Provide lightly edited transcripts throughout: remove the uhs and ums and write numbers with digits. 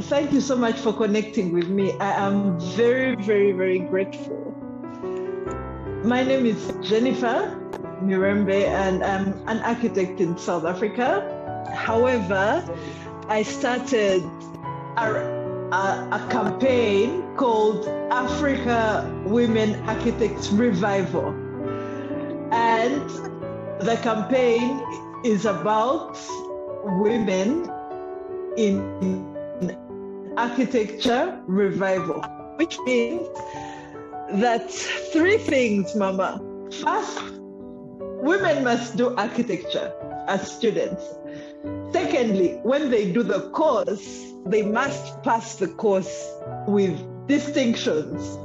Thank you so much for connecting with me. I am very, very, very grateful. My name is Jennifer Mirembe, and I'm an architect in South Africa. However, I started a campaign called Africa Women Architects Revival. And the campaign is about women in architecture revival, which means that three things, Mama. First, women must do architecture as students. Secondly, when they do the course, they must pass the course with distinctions.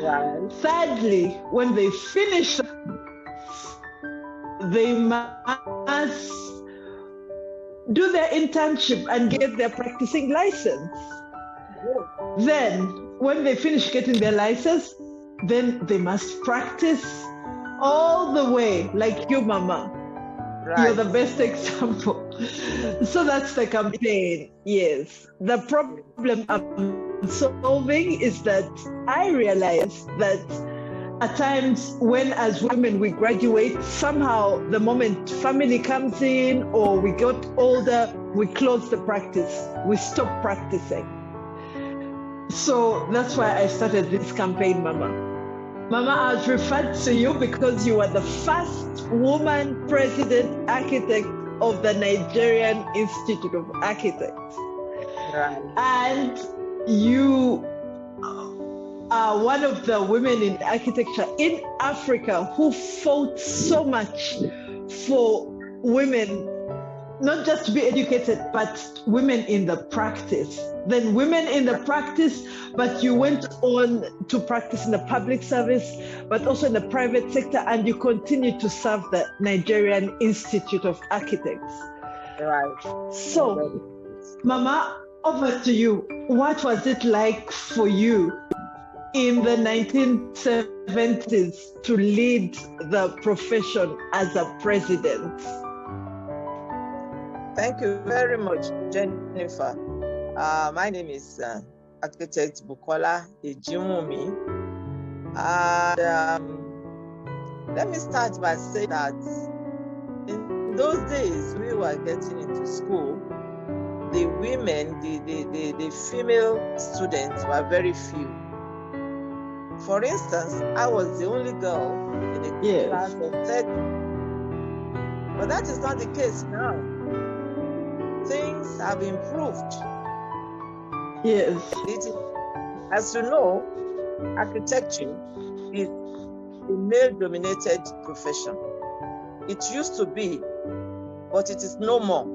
Right. Thirdly, when they finish, they must do their internship and get their practicing license. Then, when they finish getting their license, then they must practice all the way, like you, Mama. Right. You're the best example. So that's the campaign, yes. The problem I'm solving is that I realize that at times when as women we graduate, somehow the moment family comes in or we got older, we close the practice, we stop practicing. So that's why I started this campaign, Mama. Mama, I was referred to you because you were the first woman president architect of the Nigerian Institute of Architects. Right. And you are one of the women in architecture in Africa who fought so much for women, not just to be educated, but women in the practice. Then women in the practice, but you went on to practice in the public service, but also in the private sector, and you continue to serve the Nigerian Institute of Architects. Right. So, Mama, over to you. What was it like for you in the 1970s to lead the profession as a president? Thank you very much, Jennifer. My name is Architect Bukola Ejiwumi. Let me start by saying that in those days we were getting into school, the women, the female students were very few. For instance, I was the only girl in a class of 30. But that is not the case now. Things have improved. Yes. As you know, architecture is a male-dominated profession. It used to be, but it is no more.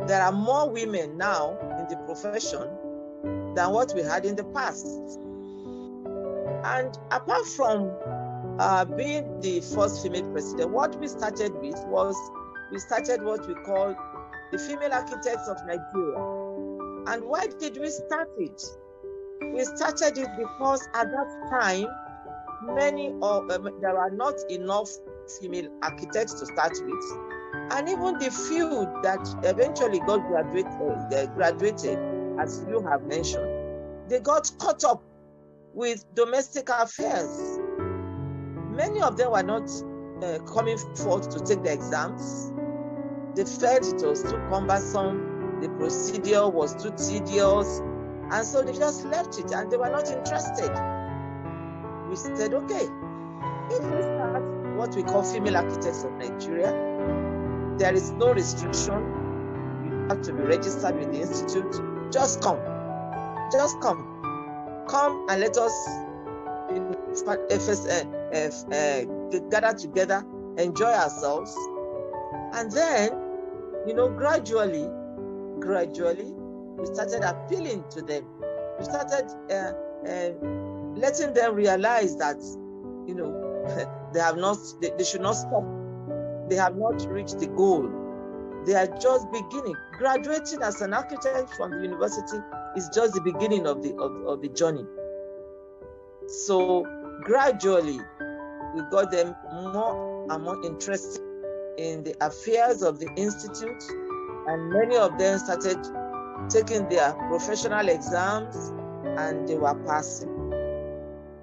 There are more women now in the profession than what we had in the past. And apart from being the first female president, what we started with was, we started what we call the Female Architects of Nigeria. And why did we start it? We started it because at that time, there were not enough female architects to start with. And even the few that eventually got graduated, as you have mentioned, they got caught up with domestic affairs. Many of them were not coming forth to take the exams. They felt it was too cumbersome, the procedure was too tedious, and so they just left it and they were not interested. We said, okay, if we start what we call Female Architects of Nigeria, there is no restriction. You have to be registered with the institute. Just come. Just come. Come and let us gather together, enjoy ourselves. And then, gradually, we started appealing to them. We started letting them realize that, they should not stop. They have not reached the goal. They are just beginning. Graduating as an architect from the university is just the beginning of the journey. So gradually, we got them more and more interested in the affairs of the institute, and many of them started taking their professional exams, and they were passing.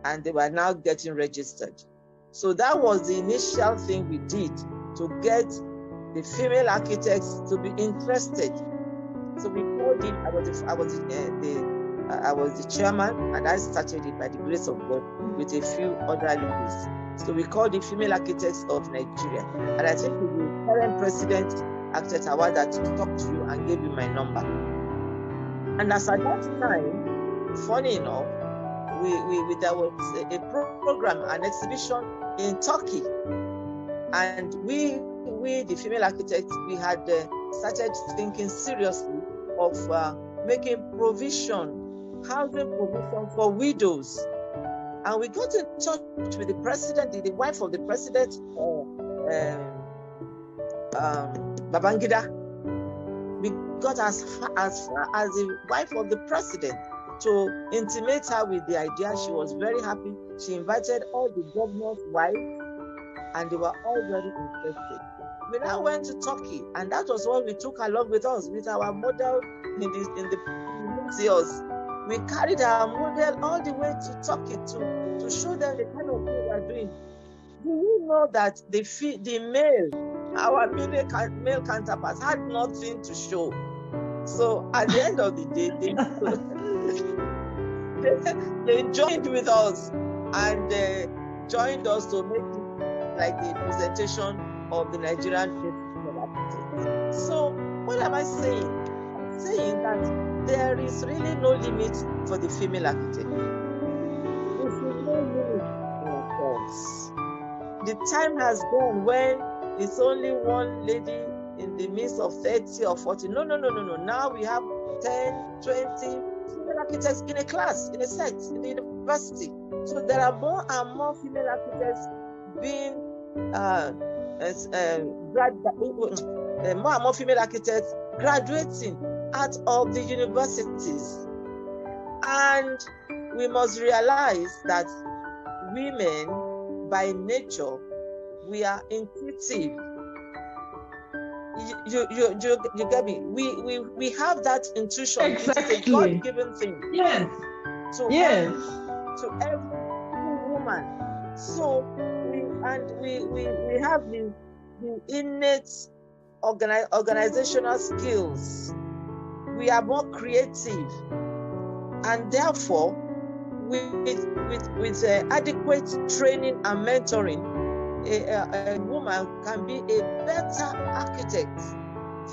And they were now getting registered. So that was the initial thing we did to get the female architects to be interested. So we called it, I was the chairman, and I started it by the grace of God with a few other ladies. So we called it Female Architects of Nigeria. And I think the current president, Architect Awada, talked to you and gave you my number. And as at that time, funny enough, there was a program, an exhibition in Turkey, and we the female architects, we had started thinking seriously of making provision, housing provision for widows, and we got in touch with the president, the wife of the president, Babangida. We got as far as the wife of the president to intimate her with the idea. She was very happy. She invited all the governor's wives, and they were all very interested. We now went to Turkey, and that was what we took along with us, with our model in the museums. We carried our model all the way to Turkey to show them the kind of thing we are doing. Do you know that our male counterparts had nothing to show? So at the end of the day, they joined with us, and joined us to make it like the presentation of the Nigerian female architects. So what am I saying? I'm saying that there is really no limit for the female architect. There is no limit for us. The time has gone when it's only one lady in the midst of 30 or 40. No. Now we have 10, 20 female architects in a class, in a set, in the university. So there are more and more female architects being more and more female architects graduating out of the universities. And we must realize that women, by nature, we are intuitive. You get me? We have that intuition. Exactly. It's a God-given thing. Yes. To every woman. So we have the innate organizational skills. We are more creative, and therefore, with adequate training and mentoring, a woman can be a better architect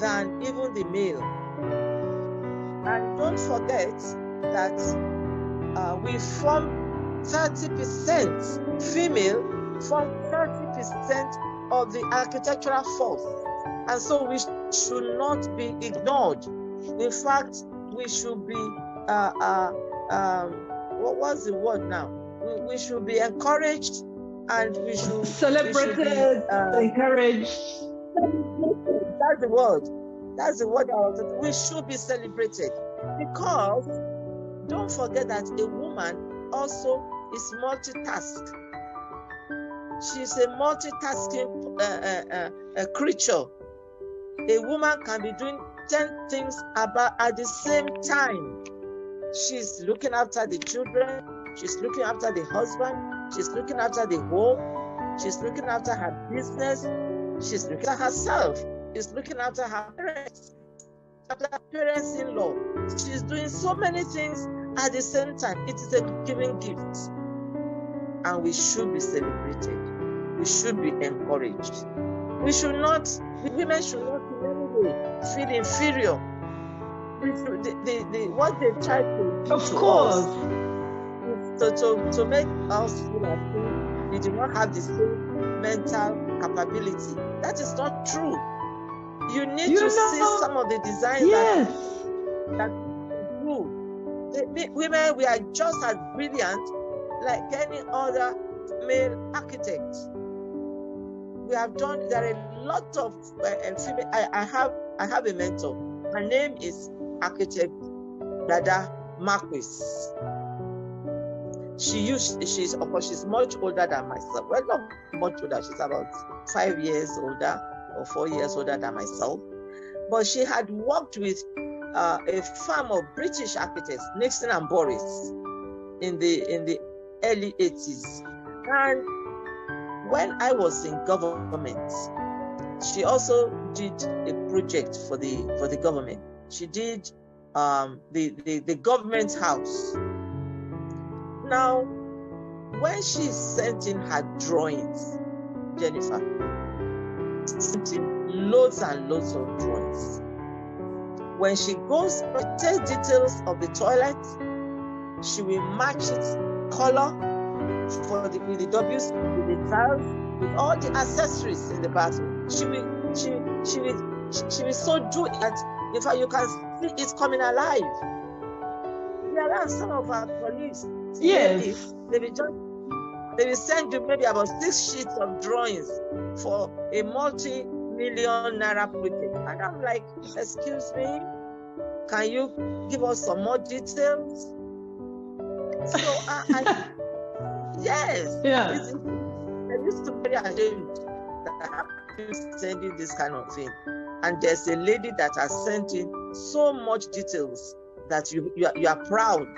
than even the male. And don't forget that we form 30%, female form 30% of the architectural force. And so we should not be ignored. In fact, we should be, what was the word now? We should be encouraged, and we should celebrated, encouraged. That's the word. That's the word. We should be celebrated, because don't forget that a woman also is multitask. She's a multitasking creature. A woman can be doing 10 things at the same time. She's looking after the children. She's looking after the husband. She's looking after the home. She's looking after her business. She's looking at herself. She's looking after her parents, after her parents-in-law. She's doing so many things at the same time. It is a given gift. And we should be celebrated. We should be encouraged. Women should not in any way feel inferior. What they try to do to us, to make us feel like we do not have the same mental capability. That is not true. You need to see some of the designs that do. Women, we are just as brilliant like any other male architect. We have done. There are a lot of female. I have a mentor. Her name is Architect Dada Marquis. She's of course she's much older than myself. Well, not much older. She's about 5 years older or 4 years older than myself. But she had worked with a firm of British architects, Nixon and Boris, in the early 80s. And when I was in government, she also did a project for the government. She did the government house. Now, when she sent in her drawings, Jennifer, sent in loads and loads of drawings. When she goes to take details of the toilet, she will match it color with the W's, with the tiles, with all the accessories in the bathroom. She will so do it that, in fact, you can see it coming alive. There are some of our colleagues. Yes. They will send you maybe about 6 sheets of drawings for a multi-million naira project. And I'm like, excuse me, can you give us some more details? So yes. Yeah. I used to be very ashamed that I'm sending this kind of thing. And there's a lady that has sent in so much details that you are proud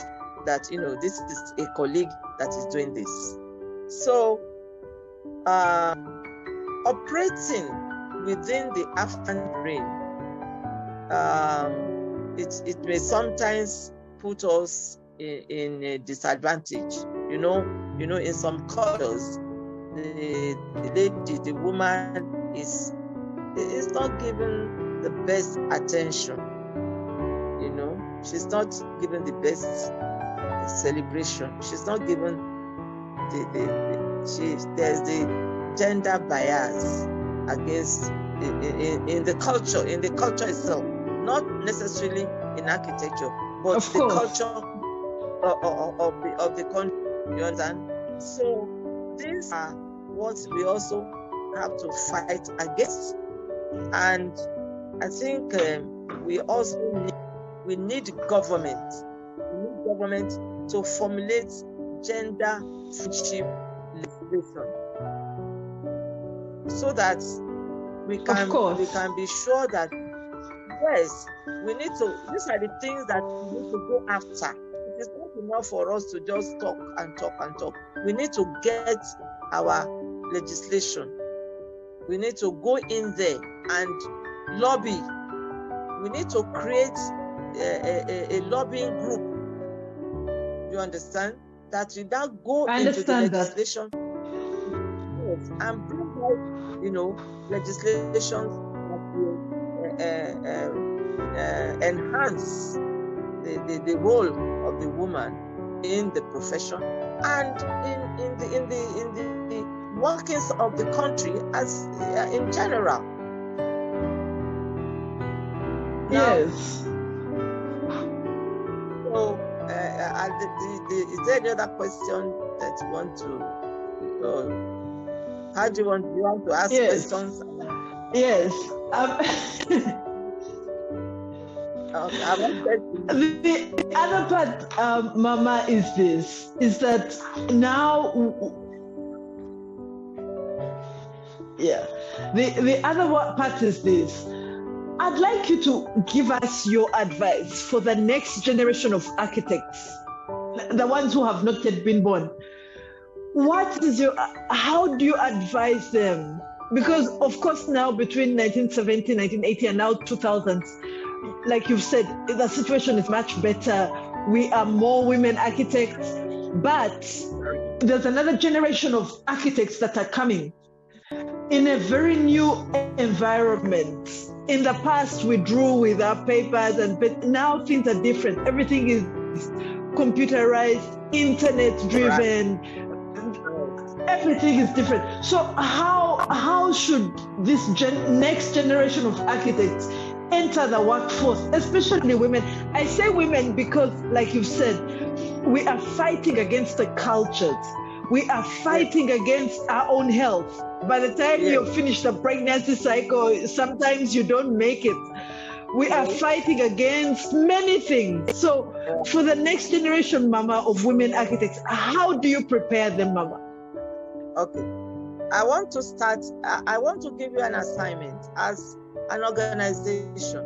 that, you know, this is a colleague that is doing this. So operating within the African brain, it may sometimes put us in a disadvantage. You know, in some cultures, the lady, the woman is not given the best attention. You know, she's not given the best celebration. She's not given there's the gender bias against in the culture itself, not necessarily in architecture, but the culture of the country. You understand? So these are what we also have to fight against. And I think we also need government. We need government to formulate gender friendship legislation, so that we can be sure that yes, these are the things that we need to go after. It is not enough for us to just talk and talk and talk. We need to get our legislation. We need to go in there and lobby. We need to create a lobbying group. You understand? That we now go into the legislation and bring out, you know, legislation that will enhance the role of the woman in the profession and in the workings of the country as in general. Yes. So, is there any other question that you want to? How do you want to ask questions? Yes. The other part, Mama, is that now, the other part is this. I'd like you to give us your advice for the next generation of architects, the ones who have not yet been born. How do you advise them? Because of course now between 1970, 1980 and now 2000s, like you've said, the situation is much better. We are more women architects, but there's another generation of architects that are coming in a very new environment. In the past, we drew with our papers, but now things are different. Everything is computerized, internet-driven. Everything is different. So how should this next generation of architects enter the workforce, especially women? I say women because, like you've said, we are fighting against the cultures. We are fighting against our own health. By the time you finish the pregnancy cycle, sometimes you don't make it. We are fighting against many things. So for the next generation, Mama, of women architects, how do you prepare them, Mama? Okay. I want to give you an assignment as an organization.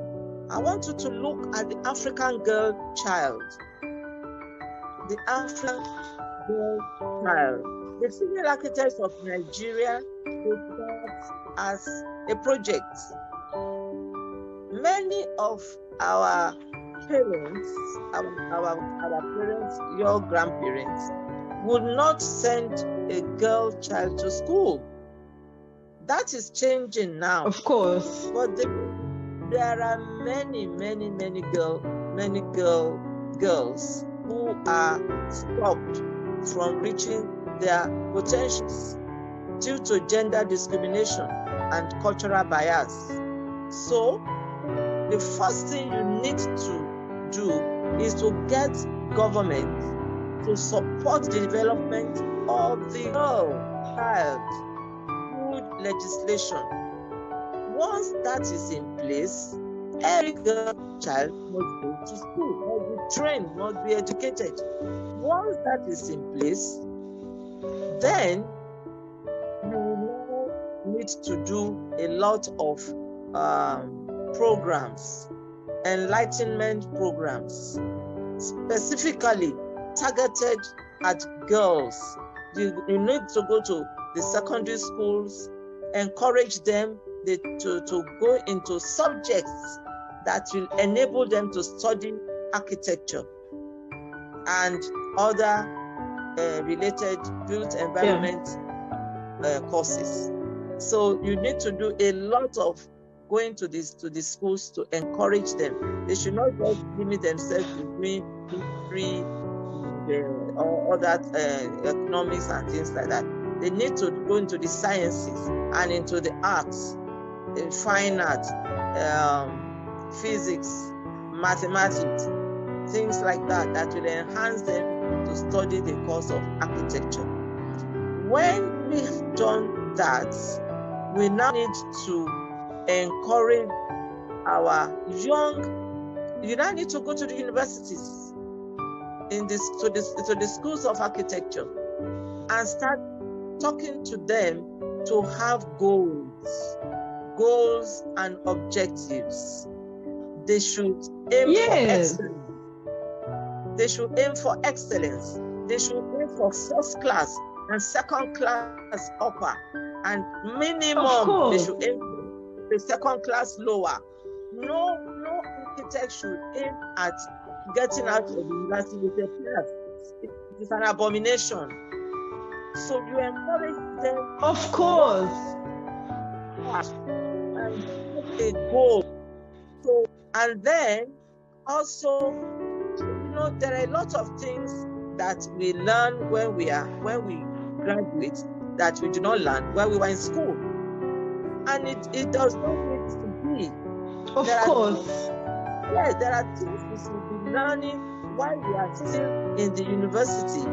I want you to look at the African girl child. The African girl child. The female architects of Nigeria, they start as a project. Many of our parents, our parents, your grandparents, would not send a girl child to school. That is changing now. Of course. But there are many girls who are stopped from reaching their potentials due to gender discrimination and cultural bias. So the first thing you need to do is to get government to support the development of the girl child through legislation. Once that is in place, every girl child must go to school, must be trained, must be educated. Once that is in place, then you will need to do a lot of programs, enlightenment programs, specifically targeted at girls. You need to go to the secondary schools, encourage them to go into subjects that will enable them to study architecture and other related built environment courses. So you need to do a lot of going to the schools to encourage them. They should not just limit themselves to doing history or other economics and things like that. They need to go into the sciences and into the arts, in fine arts, physics, mathematics, things like that, that will enhance them to study the course of architecture. When we've done that, we now need to encourage our young. You now need to go to the universities, to the schools of architecture, and start talking to them to have goals and objectives. They should aim for excellence. They should aim for excellence. They should aim for first class and second class upper, and minimum they should aim for the second class lower. No architect should aim at getting out of the university with a class. It is an abomination. So you encourage them. Of course. And a goal. So, and then also, there are a lot of things that we learn when we graduate that we do not learn when we were in school. And it does not need to be. Of course. Yes, there are things we should be learning while we are still in the university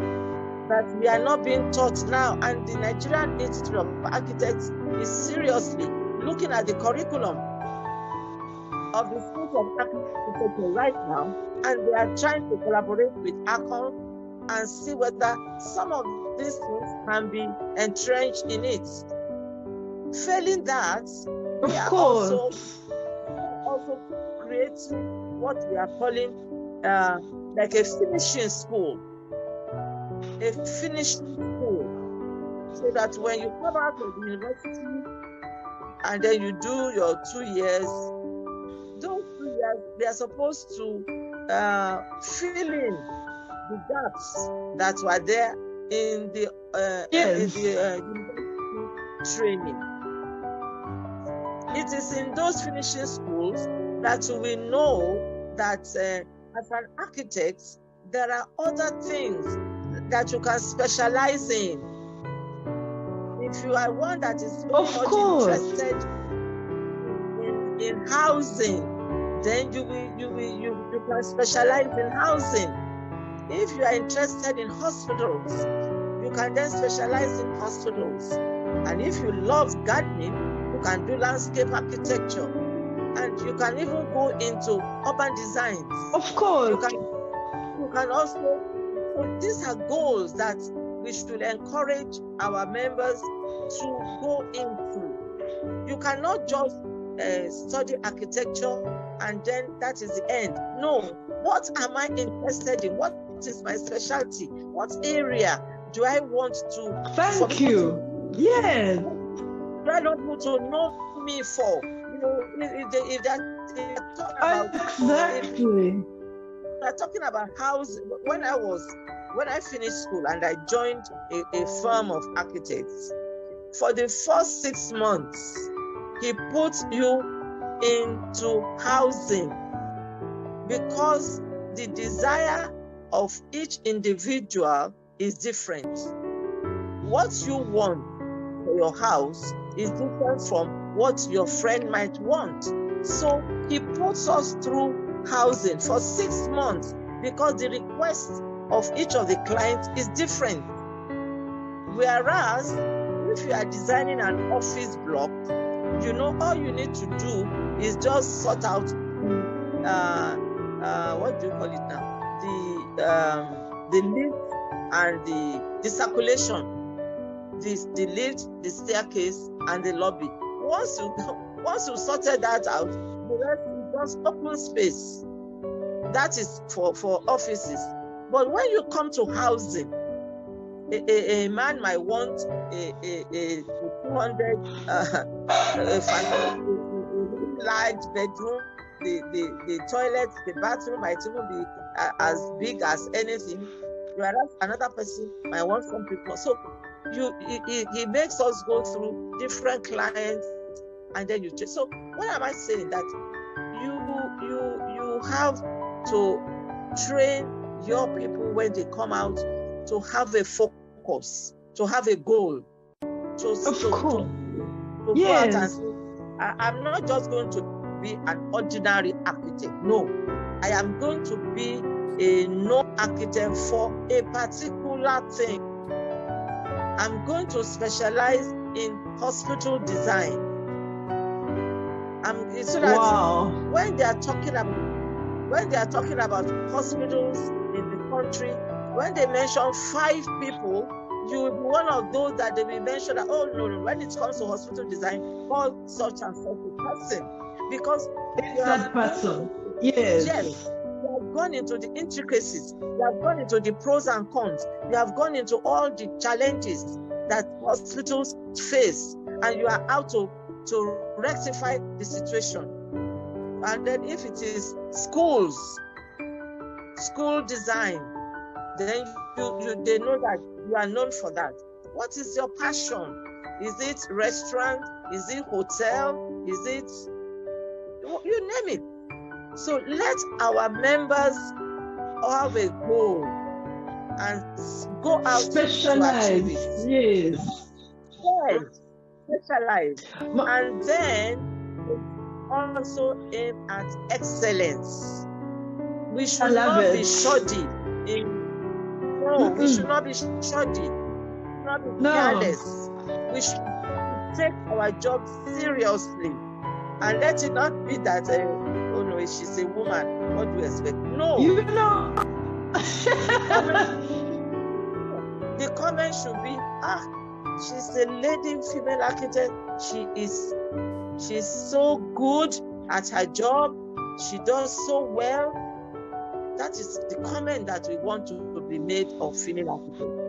that we are not being taught now. And the Nigerian Institute of Architects is seriously looking at the curriculum of the School of Architecture right now, and they are trying to collaborate with ACON and see whether some of these things can be entrenched in it. Failing that, we are also creating what we are calling like a finishing school. A finishing school. So that when you come out of the university and then you do your 2 years, those 2 years, they are supposed to fill in the gaps that were there in the university training. It is in those finishing schools that we know that as an architect, there are other things that you can specialize in. If you are one that is very much interested in housing, then you can specialize in housing. If you are interested in hospitals, you can then specialize in hospitals. And if you love gardening, you can do landscape architecture. And you can even go into urban designs. Of course. You can also, these are goals that we should encourage our members to go into. You cannot just study architecture and then that is the end. No, what am I interested in? What is my specialty? What area do I want to? Thank you. Yes. Do I not want to know me for? You know, if they're talking about exactly. They're talking about house. When I finished school and I joined a firm of architects, for the first 6 months, he puts you into housing because the desire of each individual is different. What you want for your house is different from what your friend might want. So he puts us through housing for 6 months because the request of each of the clients is different. Whereas if you are designing an office block, you know, all you need to do is just sort out what do you call it now? The lift and the circulation, the lift, the staircase, and the lobby. Once you sorted that out, the rest is just open space. That is for offices. But when you come to housing, a man might want a 200 large bedroom. The toilet, the bathroom might even be as big as anything, whereas another person might want something more. So he makes us go through different clients, and then you check. So what am I saying? That you have to train your people when they come out to have a focus, to have a goal, to go out and say, I'm not just going to be an ordinary architect. No, I am going to be a known architect for a particular thing. I'm going to specialize in hospital design. So that when they are talking about hospitals in the country, when they mention 5 people, you will be one of those that they will mention that, oh no, when it comes to hospital design, call such and such a person. Because it's that person. Yes. You have gone into the intricacies, you have gone into the pros and cons, you have gone into all the challenges that hospitals face, and you are out to rectify the situation. And then if it is school design, then they know that you are known for that. What is your passion? Is it restaurant? Is it hotel? Is it, you name it. So let our members have a goal and go out specialize. To achieve it. Yes, specialize. And then also aim at excellence. We should not be shoddy. We should not be shoddy. We should not be careless. We should take our job seriously. And let it not be that, oh no, she's a woman, what do you expect? No. You know. The comment should be, she's a lady female architect. She's so good at her job. She does so well. That is the comment that we want to be made of female architect.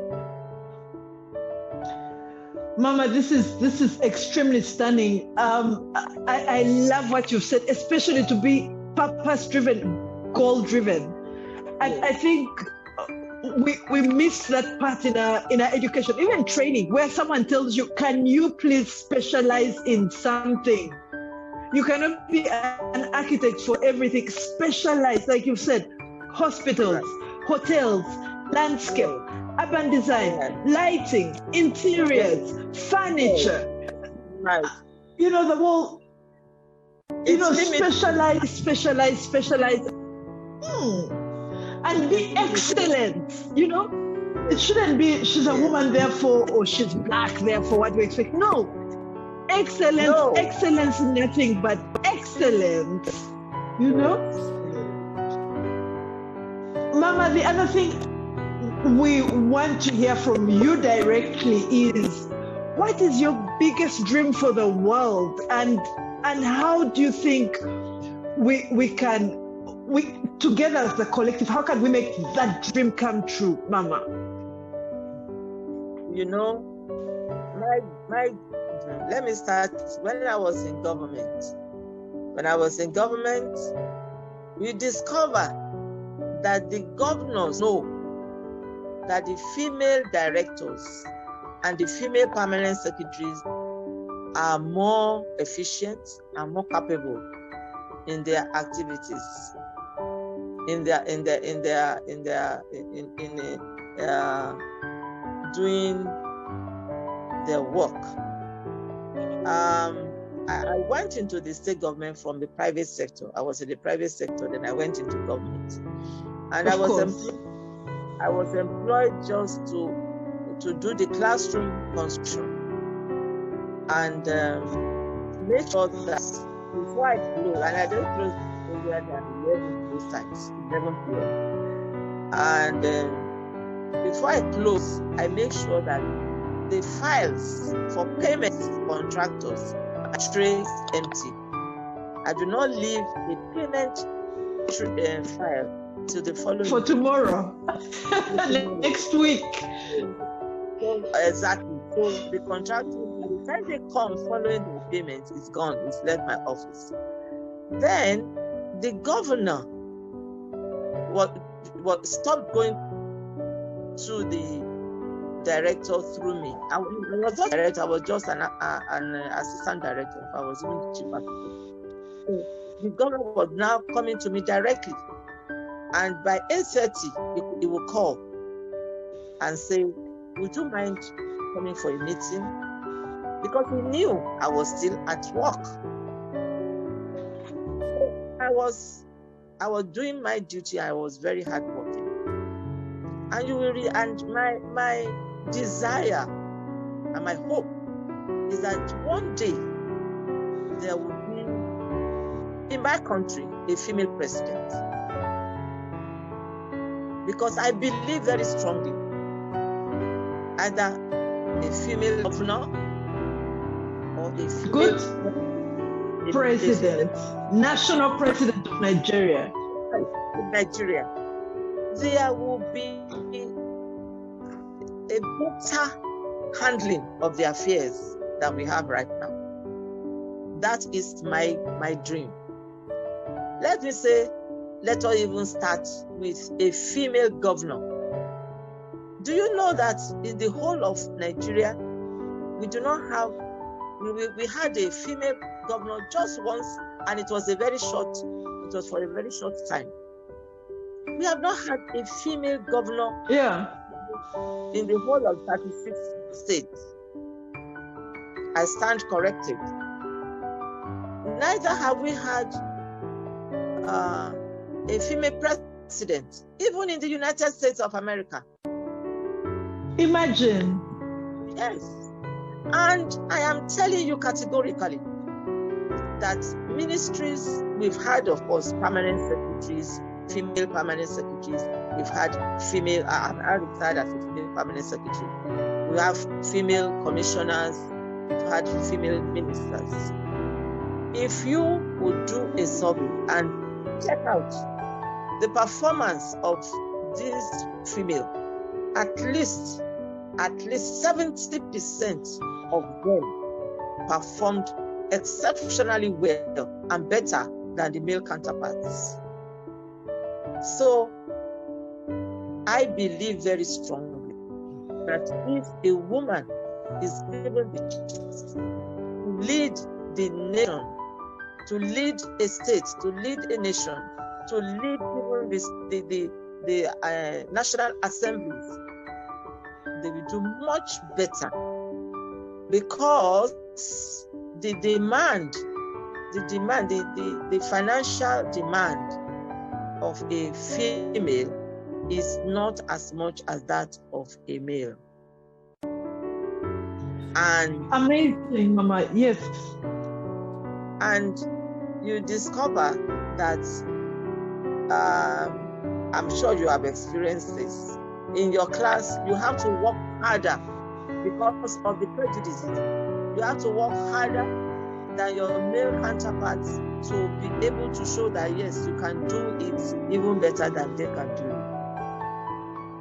Mama, this is extremely stunning. I love what you've said, especially to be purpose-driven, goal-driven. And I think we miss that part in our education, even training, where someone tells you, can you please specialize in something? You cannot be an architect for everything. Specialize, like you've said, hospitals, hotels, landscape, urban design, lighting, interiors, furniture. Right. You know, the whole, specialize. And be excellent, you know? It shouldn't be, she's a woman, therefore, or she's black, therefore, what do we expect? No. Excellence is nothing but excellence, you know? Mama, the other thing we want to hear from you directly is, what is your biggest dream for the world? And how do you think we together as a collective, how can we make that dream come true, Mama? You know, let me start when I was in government. When I was in government, we discovered that the governors know that the female directors and the female permanent secretaries are more efficient and more capable in their activities, doing their work. I went into the state government from the private sector. I was in the private sector, then I went into government, and I was employed just to do the classroom construction and make sure that before I close, and I don't close earlier than 11 those times, 11 p.m. And before I close, I make sure that the files for payment contractors are straight empty. I do not leave the payment file to the following for tomorrow. Next week. Exactly. So the contractor, by the time they come following the payment, it's gone. It's left my office. Then the governor stopped going to the director through me. I was not director, I was just an assistant director. I was even the chief architect. So the governor was now coming to me directly. And by 8:30, he will call and say, would you mind coming for a meeting? Because he knew I was still at work. So I was doing my duty. I was very hardworking. And you will my desire and my hope is that one day there will be in my country a female president. Because I believe very strongly either a female governor or a female president, national president of Nigeria. Nigeria, there will be a better handling of the affairs that we have right now. That is my dream. Let me say, let us even start with a female governor. Do you know that in the whole of Nigeria, we do not have, we had a female governor just once, and it was for a very short time. We have not had a female governor in the whole of 36 states. I stand corrected. Neither have we had a female president, even in the United States of America. Imagine. Yes. And I am telling you categorically that ministries, we've had, of course, permanent secretaries, female permanent secretaries. We've had female, I'm retired as a female permanent secretary. We have female commissioners, we've had female ministers. If you would do a survey and check out the performance of these female, at least 70% of them performed exceptionally well and better than the male counterparts. So I believe very strongly that if a woman is given the chance to lead the nation, to lead a state, to lead a nation, to lead even the national assemblies, they will do much better, because the financial demand of a female is not as much as that of a male. And amazing, Mama. Yes. And you discover that I'm sure you have experienced this. In your class, you have to work harder because of the prejudices. You have to work harder than your male counterparts to be able to show that yes, you can do it even better than they can do it.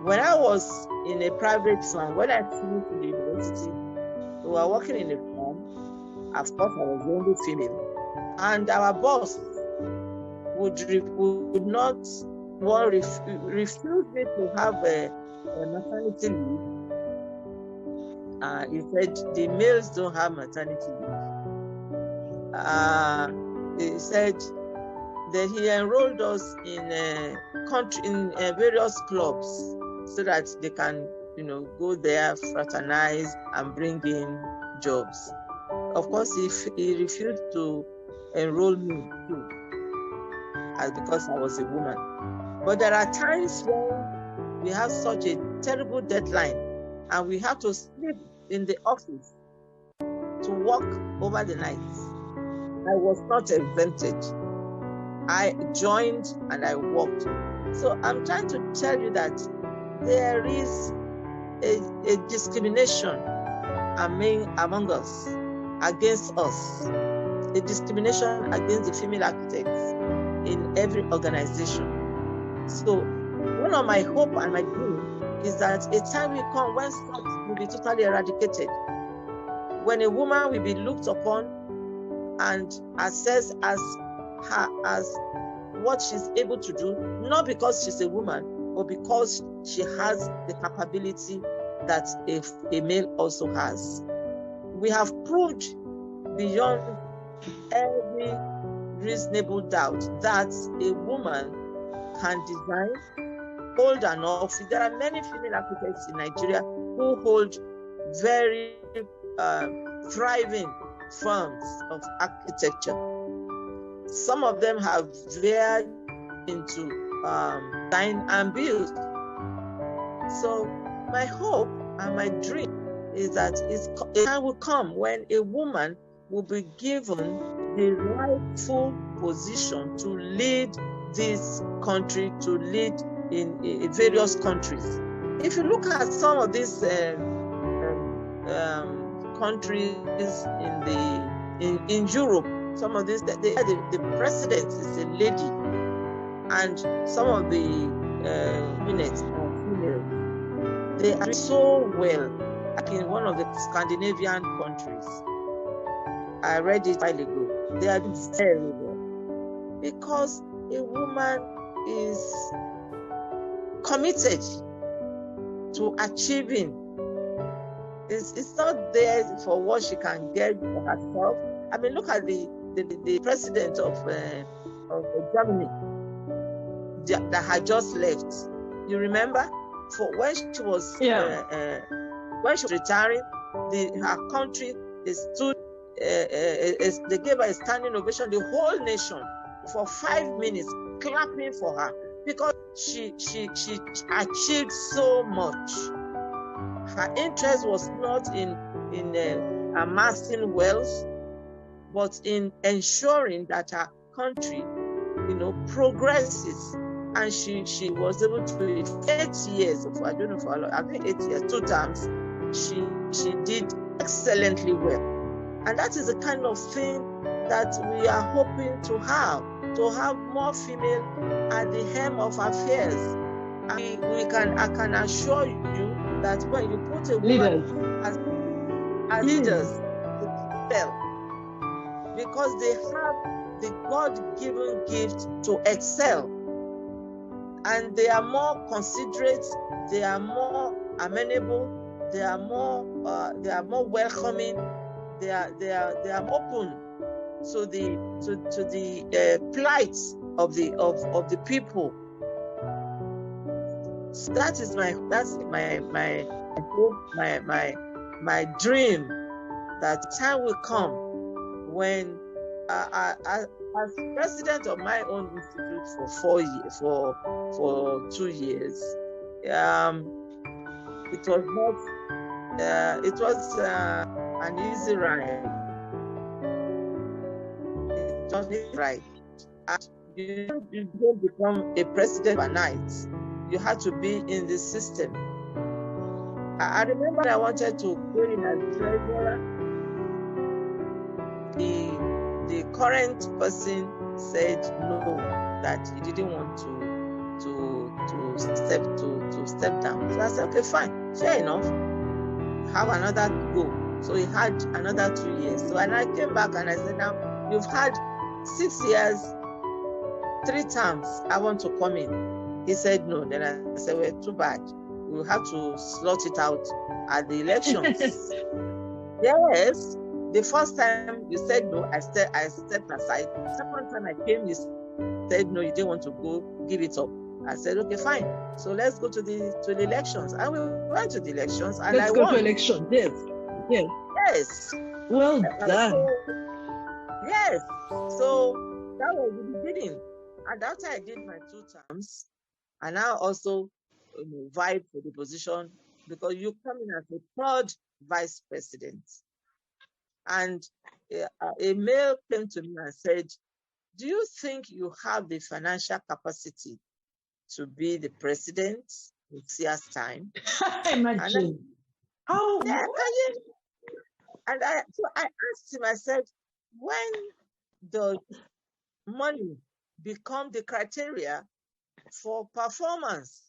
When I was in a private firm, when I finished the university, we were working in a firm. Of course, I was the only female, and our boss would not refuse me to have a maternity leave. He said the males don't have maternity leave. He said that he enrolled us in various clubs so that they can, go there, fraternize, and bring in jobs. Of course, he refused to enroll me too, because I was a woman. But there are times when we have such a terrible deadline and we have to sleep in the office to work over the night. I was not exempted. I joined and I worked. So I'm trying to tell you that there is a discrimination among us, against us, a discrimination against the female architects in every organization. So one of my hope and my dream is that a time will come when such will be totally eradicated, when a woman will be looked upon and assessed as what she's able to do, not because she's a woman, but because she has the capability that a male also has. We have proved beyond every reasonable doubt that a woman can design, hold an office. There are many female architects in Nigeria who hold very thriving firms of architecture. Some of them have veered into design and build. So my hope and my dream is that a time will come when a woman will be given the rightful position to lead this country, to lead in various countries. If you look at some of these countries in Europe, some of these, the president is a lady, and some of the units are female. They are so well, like in one of the Scandinavian countries. I read it a while ago. They are very well because a woman is committed to achieving. It's not there for what she can get for herself. I mean, look at the president of Germany that had just left. You remember, for when she was retiring, her country stood. They gave her a standing ovation. The whole nation for 5 minutes clapping for her because she achieved so much. Her interest was not in amassing wealth, but in ensuring that her country, progresses. And she was able to, in 8 years, I don't know for how long, I think 8 years, 2 terms, she did excellently well. And that is the kind of thing that we are hoping to have more female at the helm of affairs. And I can assure you that when you put a woman as leaders, it's well, because they have the God-given gift to excel, and they are more considerate, they are more amenable, they are more welcoming, they are open to the plight of the people. So that is my hope, my dream, that time will come when as president of my own institute for 4 years, for 2 years, it was an easy ride. It was easy ride. And you don't become a president overnight. You had to be in the system. I remember I wanted to go in as treasurer. the current person said no, that he didn't want to step down. So I said, okay, fine, fair enough. Have another go. So he had another 2 years. So and I came back and I said, now you've had 6 years, 3 terms. I want to come in. He said no. Then I said, well, too bad. We'll have to slot it out at the elections. Yes. The first time you said no, I stepped aside. Second time I came, you said no, you didn't want to go, give it up. I said, okay, fine. So let's go to the elections. And we went to the elections and let's I go won. to elections. Yes. Yes. Yes. Well done. Yes. So that was the beginning. And after I did my 2 terms, I now also vied for the position, because you come in as a 3rd vice president. And a mail came to me and said, do you think you have the financial capacity to be the president in 6 years' time? Imagine. So I asked him, I said, when does money become the criteria for performance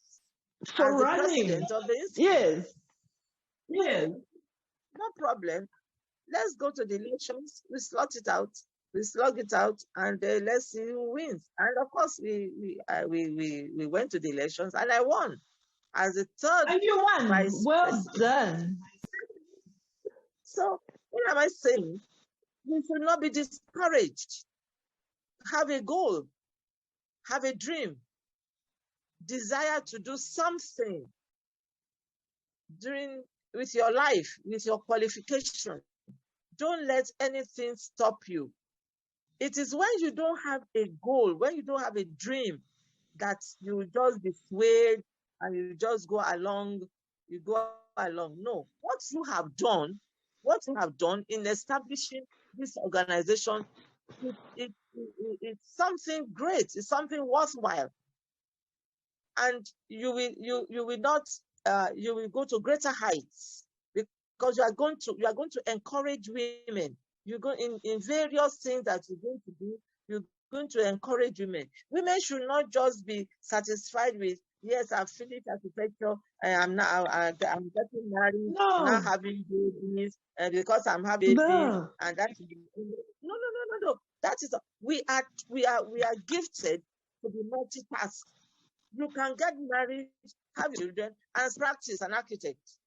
for as the running president of the institute? Yes. Yes. No problem. Let's go to the elections. We slot it out. We slug it out, and let's see who wins. And of course, we went to the elections, and I won as the 3rd And you won. vice Well president. done. So what am I saying? We should not be discouraged. Have a goal, have a dream, desire to do something with your life, with your qualification. Don't let anything stop you. It is when you don't have a goal, when you don't have a dream, that you just be swayed and you just go along. You go along. No, what you have done in establishing this organization, it's something great. It's something worthwhile, and you will go to greater heights, because you are going to encourage women. You go in various things that you're going to do. You're going to encourage women. Women should not just be satisfied with, yes, I've finished architecture, I'm getting married, now having babies, because I'm having babies, and that's no. That is we are gifted to be multitask. You can get married, have children, and practice an architect.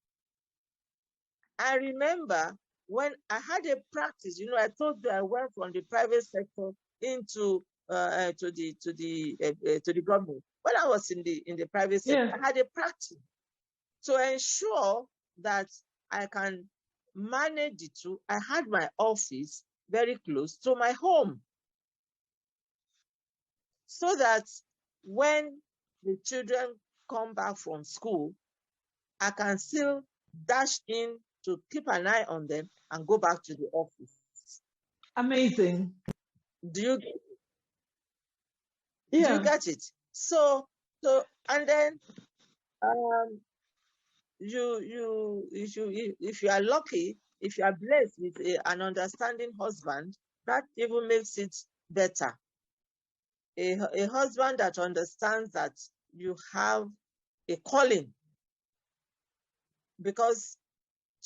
I remember when I had a practice, I told you I went from the private sector into to the government. When I was in the private sector, I had a practice to ensure that I can manage the two. I had my office very close to my home, so that when the children come back from school, I can still dash in to keep an eye on them and go back to the office. Amazing. Do you get it? So and then if you are lucky, if you are blessed with an understanding husband, that even makes it better. A husband that understands that you have a calling, because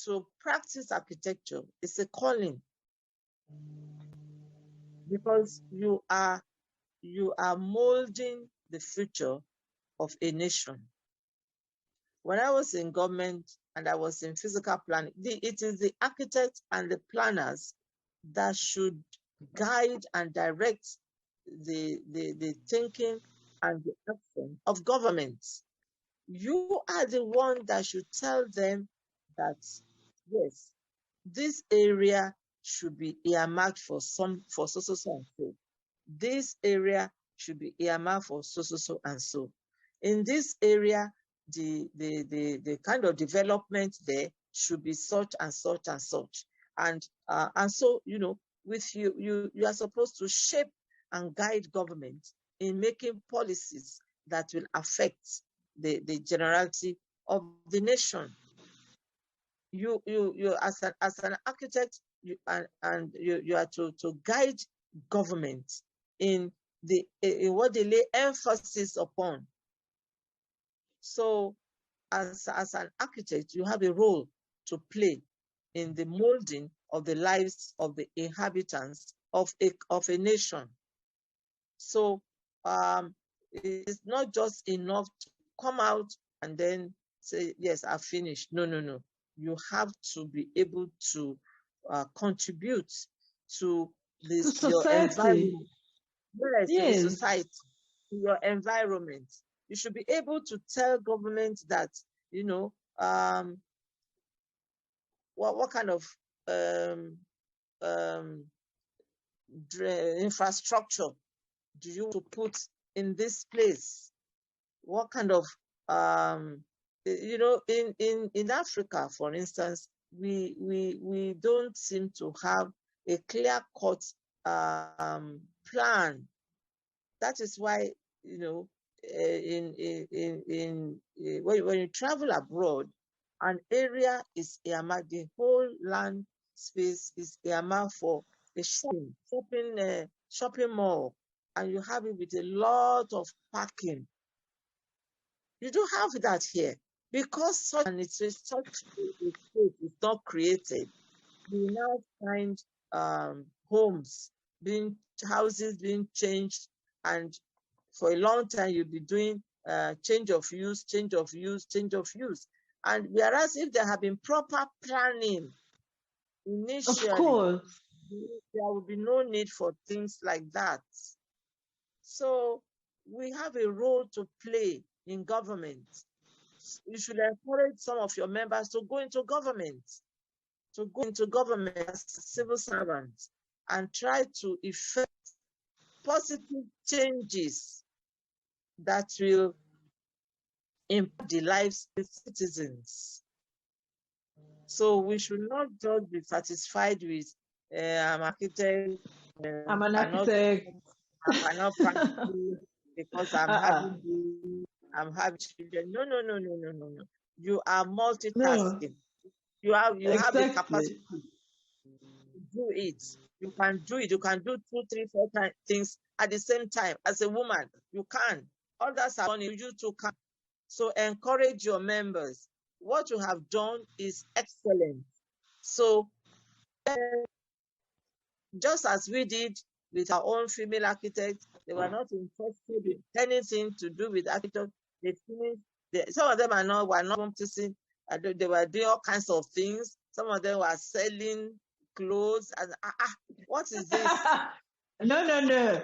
to practice architecture is a calling, because you are molding the future of a nation. When I was in government and I was in physical planning, it is the architects and the planners that should guide and direct the thinking and the action of governments. You are the one that should tell them that, yes, this area should be earmarked for so and so. This area should be earmarked for so and so. In this area, the kind of development there should be such and such and such. And so, with you are supposed to shape and guide government in making policies that will affect the generality of the nation. You as an architect, you are to guide government in what they lay emphasis upon. So as an architect, you have a role to play in the molding of the lives of the inhabitants of a nation. So it's not just enough to come out and then say, yes, I've finished. No, no, no. You have to be able to contribute to this, your environment. Yes, to the society, to your environment. You should be able to tell government that, you know, what kind of infrastructure do you to put in this place? What kind of you know, in Africa, for instance, we don't seem to have a clear-cut plan. That is why, you know, when you travel abroad, an area is earmarked, the whole land space is earmarked for a shopping mall, and you have it with a lot of parking. You don't have that here because such a space is not created. We now find houses being changed, and for a long time you'll be doing change of use. And whereas if there had been proper planning initially, of course, there will be no need for things like that. So we have a role to play in government. You should encourage some of your members to go into government, as civil servants, and try to effect positive changes that will impact the lives of citizens. So we should not just be satisfied with I'm architect. I'm an architect. I cannot practice because I'm having children. No. You are multitasking. You have the capacity to do it. You can do it. You can do 2, 3, 4 things at the same time. As a woman, you can. Others have done it, you too can. So encourage your members. What you have done is excellent. So just as we did with our own female architects, they were not interested in anything to do with architecture. They finished. Some of them were not practicing. They were doing all kinds of things. Some of them were selling clothes. And what is this? No.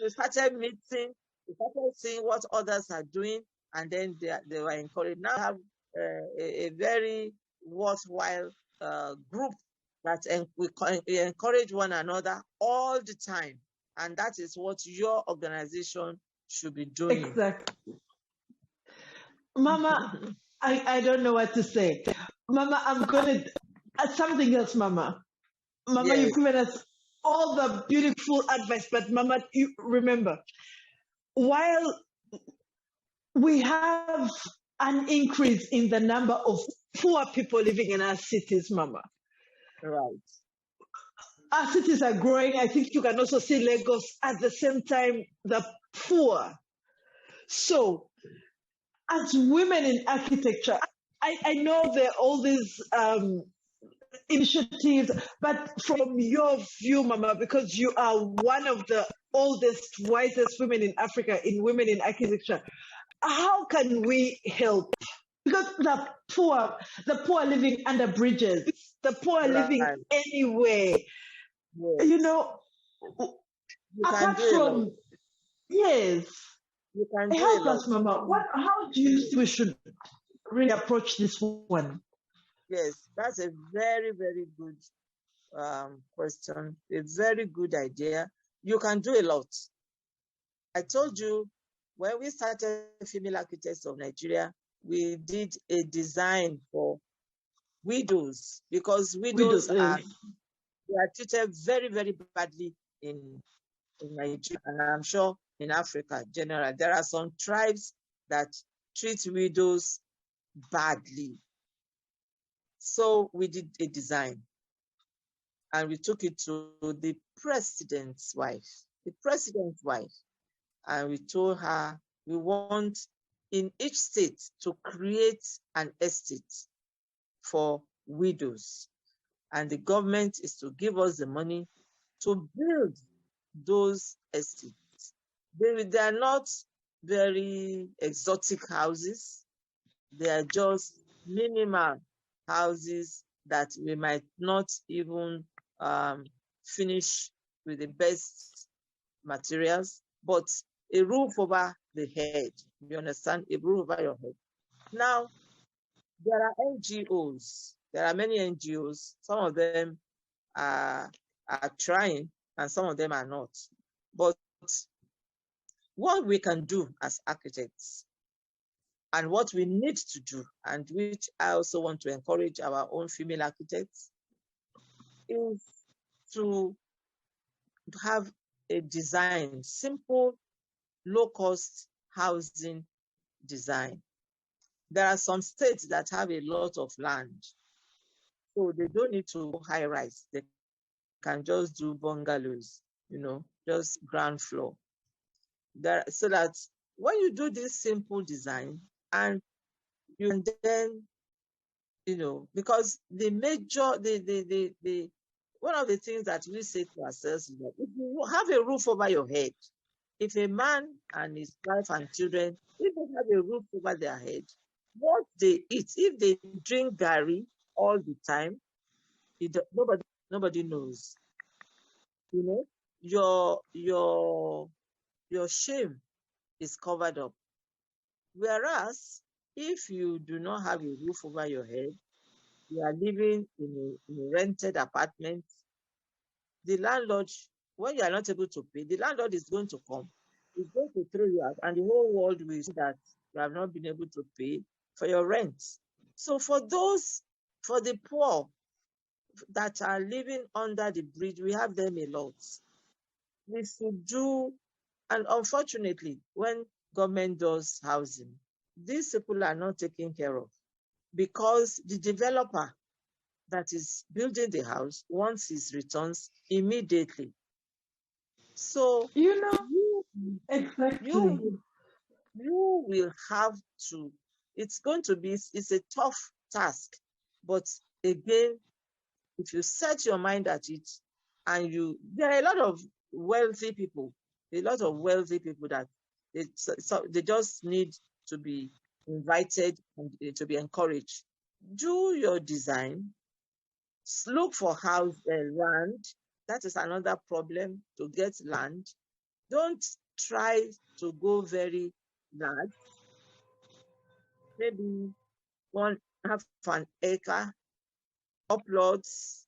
We started meeting. We started seeing what others are doing, and then they were encouraged. Now we have a very worthwhile group that we encourage one another all the time, and that is what your organization should be doing. Exactly. Mama, I don't know what to say. Mama, I'm going to something else, Mama. Mama, yes. You've given us all the beautiful advice, but Mama, you remember, while we have an increase in the number of poor people living in our cities, Mama. Right. Our cities are growing. I think you can also see Lagos at the same time, the poor. So, as women in architecture, I know there are all these initiatives, but from your view, Mama, because you are one of the oldest, wisest women in Africa in women in architecture, how can we help? Because the poor living under bridges, the poor living anywhere, yes. You know, apart from, yes, you can help us, Mama. How do you think we should really approach this one? Yes, that's a very, very good question. A very good idea. You can do a lot. I told you when we started Female Architects of Nigeria, we did a design for widows because widows are treated very, very badly in Nigeria, and I'm sure in Africa generally. There are some tribes that treat widows badly. So we did a design and we took it to the president's wife. And we told her we want in each state to create an estate for widows. And the government is to give us the money to build those estates. They are not very exotic houses. They are just minimal houses that we might not even finish with the best materials, but a roof over the head. You understand? A roof over your head. Now, there are NGOs. There are many NGOs. Some of them are trying and some of them are not. But what we can do as architects and what we need to do, and which I also want to encourage our own female architects, is to have a design, simple, low-cost housing design. There are some states that have a lot of land, so they don't need to high-rise. They can just do bungalows, just ground floor. So that when you do this simple design, and you can then, because the major, one of the things that we say to ourselves is that if you have a roof over your head, if a man and his wife and children, if they have a roof over their head, what they eat, if they drink garri all the time, nobody knows. Your shame is covered up. Whereas, if you do not have a roof over your head, you are living in a rented apartment, the landlord, when you are not able to pay, the landlord is going to come. He's going to throw you out, and the whole world will see that you have not been able to pay for your rent. So for the poor that are living under the bridge, we have them a lot. We should do, and unfortunately, when government does housing, these people are not taken care of because the developer that is building the house wants his returns immediately. So exactly. You will have to, it's a tough task. But again, if you set your mind at it, and there are a lot of wealthy people that they just need to be invited and to be encouraged. Do your design, look for land. That is another problem, to get land. Don't try to go very large. Maybe 1/2 an acre, uploads,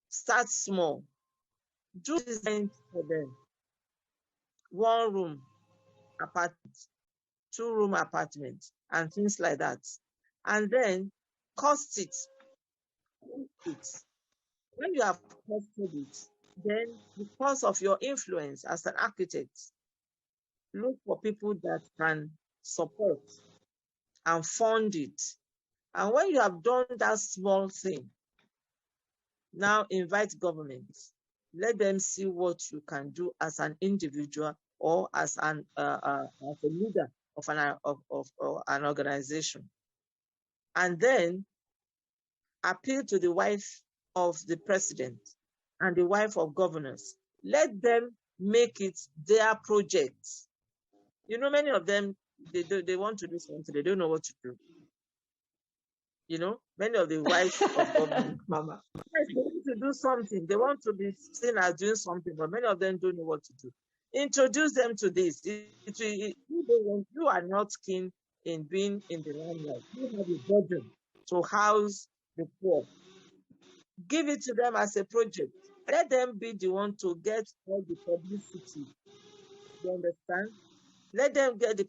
start small. Do design for them. 1-room apartment, 2-room apartment, and things like that. And then cost it. When you have costed it, then because of your influence as an architect, look for people that can support and fund it. And when you have done that small thing, now invite government. Let them see what you can do as an individual or as a leader of an organization. And then appeal to the wife of the president and the wife of governors. Let them make it their project. Many of them, they want to do something, they don't know what to do. Many of the wives of government, Mama, they want to do something. They want to be seen as doing something, but many of them don't know what to do. Introduce them to this. You are not keen in being in the limelight. You have a burden to house the poor. Give it to them as a project. Let them be the one to get all the publicity. You understand? Let them get the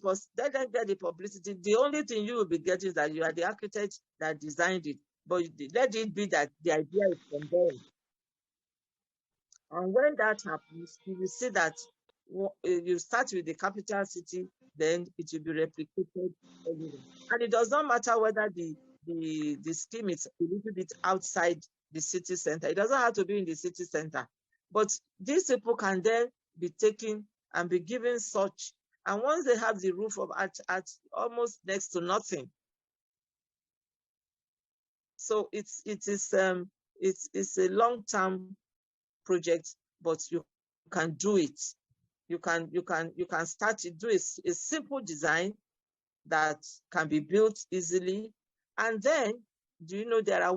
publicity. The only thing you will be getting is that you are the architect that designed it. But let it be that the idea is from them. And when that happens, you will see that you start with the capital city, then it will be replicated everywhere. And it does not matter whether the the scheme is a little bit outside the city center. It doesn't have to be in the city center, but these people can then be taken and be given such. And once they have the roof of at almost next to nothing, so it is a long-term project, but you can do it. You can start it. Do a simple design that can be built easily, and then do you know there are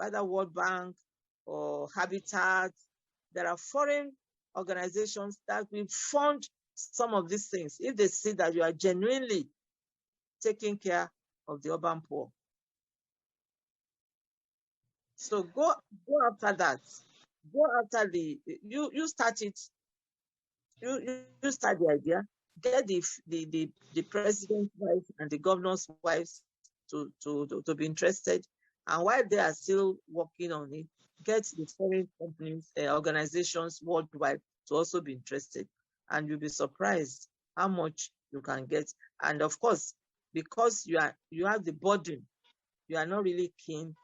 either World Bank or Habitat, there are foreign organizations that will fund some of these things if they see that you are genuinely taking care of the urban poor. So go after that. Go after you start it. You start the idea. Get the president's wife and the governor's wives to be interested. And while they are still working on it, get the foreign companies, organizations worldwide to also be interested. And you'll be surprised how much you can get. And of course, because you have the burden, you are not really keen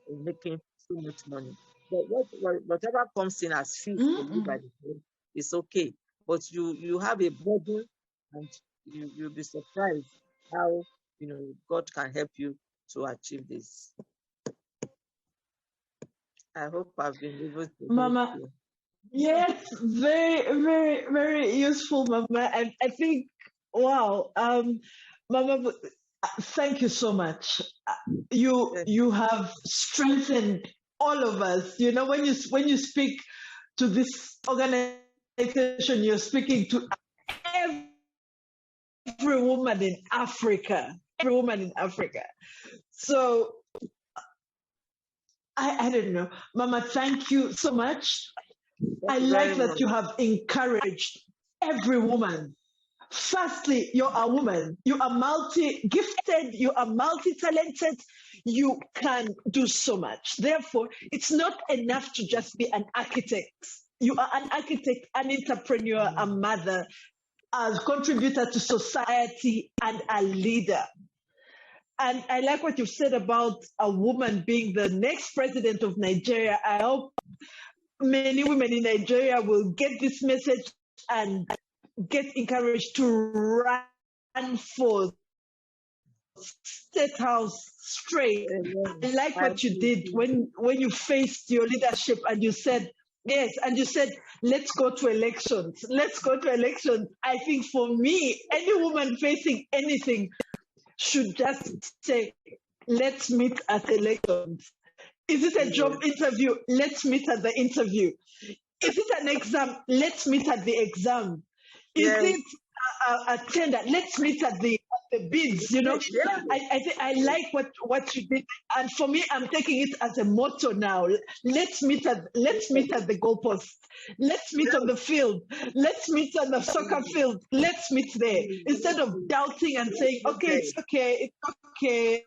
in making so much money. But whatever comes in as fees by the state, it's okay. But you have a burden, and you'll be surprised how God can help you to achieve this. I hope I've been able to Mama. help you. Yes, very, very, very useful, Mama. And I think, wow, Mama, thank you so much. You have strengthened all of us. You know, when you speak to this organization, you're speaking to every woman in Africa. Every woman in Africa. So I don't know, Mama. Thank you so much. I like that you have encouraged every woman. Firstly, you're a woman. You are multi-gifted. You are multi-talented. You can do so much. Therefore, it's not enough to just be an architect. You are an architect, an entrepreneur, a mother, a contributor to society, and a leader. And I like what you've said about a woman being the next president of Nigeria. I hope many women in Nigeria will get this message and get encouraged to run for State House straight. I like what you did when you faced your leadership and you said, yes, and you said, let's go to elections. Let's go to elections. I think for me, any woman facing anything should just say, let's meet at elections. Is it a job interview? Let's meet at the interview. Is it an exam? Let's meet at the exam. Is it a tender? Let's meet at the bids. You know, I like what you did, and for me, I'm taking it as a motto now. Let's meet at the goalpost. Let's meet on the field. Let's meet on the soccer field. Let's meet there instead of doubting and saying, okay, it's okay, it's okay.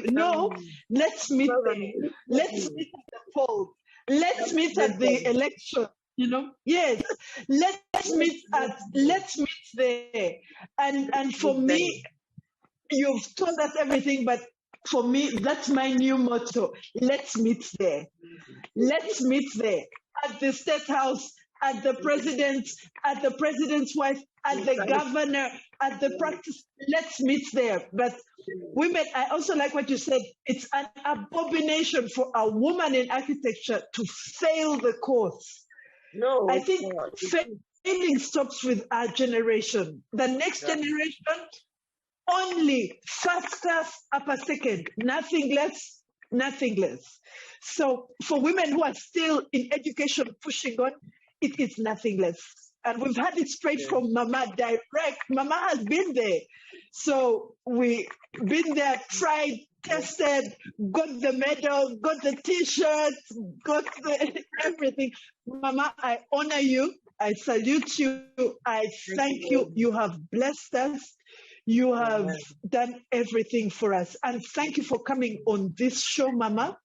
No, let's meet there. Let's meet at the poll. Let's meet at the election. You know, yes. Let's meet there. And for me, you've told us everything, but for me, that's my new motto. Let's meet there. Let's meet there at the State House, at the president's wife, at the governor, at the practice. Let's meet there. But women, I also like what you said. It's an abomination for a woman in architecture to fail the course. No, I think failing stops with our generation. The next generation, only first class, upper second, nothing less, nothing less. So for women who are still in education pushing on, it is nothing less. And we've had it straight from Mama direct. Mama has been there. So we've been there, tried, tested, got the medal, got the T-shirt, got everything. Mama, I honor you. I salute you. I thank you. You have blessed us. You have done everything for us. And thank you for coming on this show, Mama.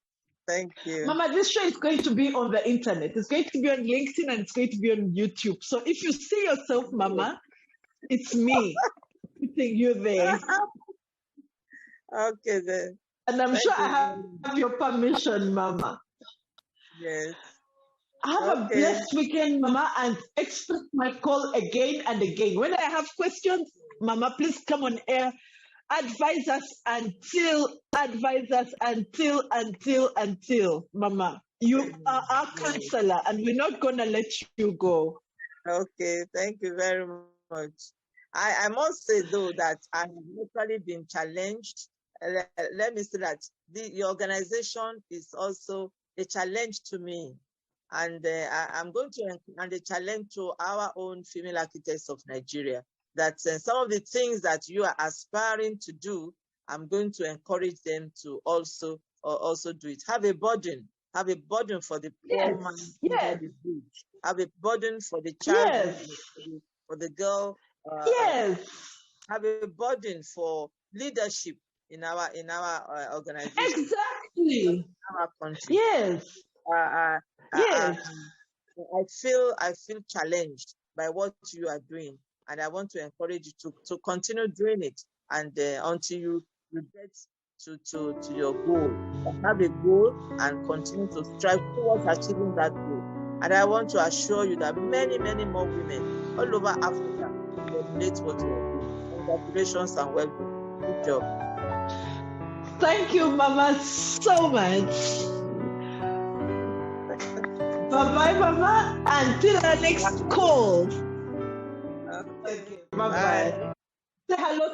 Thank you. Mama, this show is going to be on the internet. It's going to be on LinkedIn and it's going to be on YouTube. So if you see yourself, Mama, it's me putting you there. Okay then. And I'm Thank sure you. I have your permission, Mama. Yes. Have a Okay. blessed weekend, Mama, and expect my call again and again. When I have questions, Mama, please come on air. Advise us until, Mama. You are our Yes. counselor, and we're not going to let you go. Okay. Thank you very much. I must say though that I have literally been challenged. Let me say that the organization is also a challenge to me, and I'm going to and a challenge to our own female architects of Nigeria. That some of the things that you are aspiring to do, I'm going to encourage them to also do it. Have a burden. Have a burden for the poor man Yes, under yes, the bridge. Have a burden for the child, yes, for the girl. yes, Have a burden for leadership in our organization, exactly. in our country. Yes, Uh, uh, uh, yes. I feel challenged by what you are doing, and I want to encourage you to continue doing it, and until you get to your goal. Have a goal and continue to strive towards achieving that goal. And I want to assure you that many more women all over Africa will emulate what you are doing. Congratulations and well done. Good job. Thank you, Mama, so much. Bye-bye, Mama. Until our next call. Okay. Okay, Bye. bye-bye. Say hello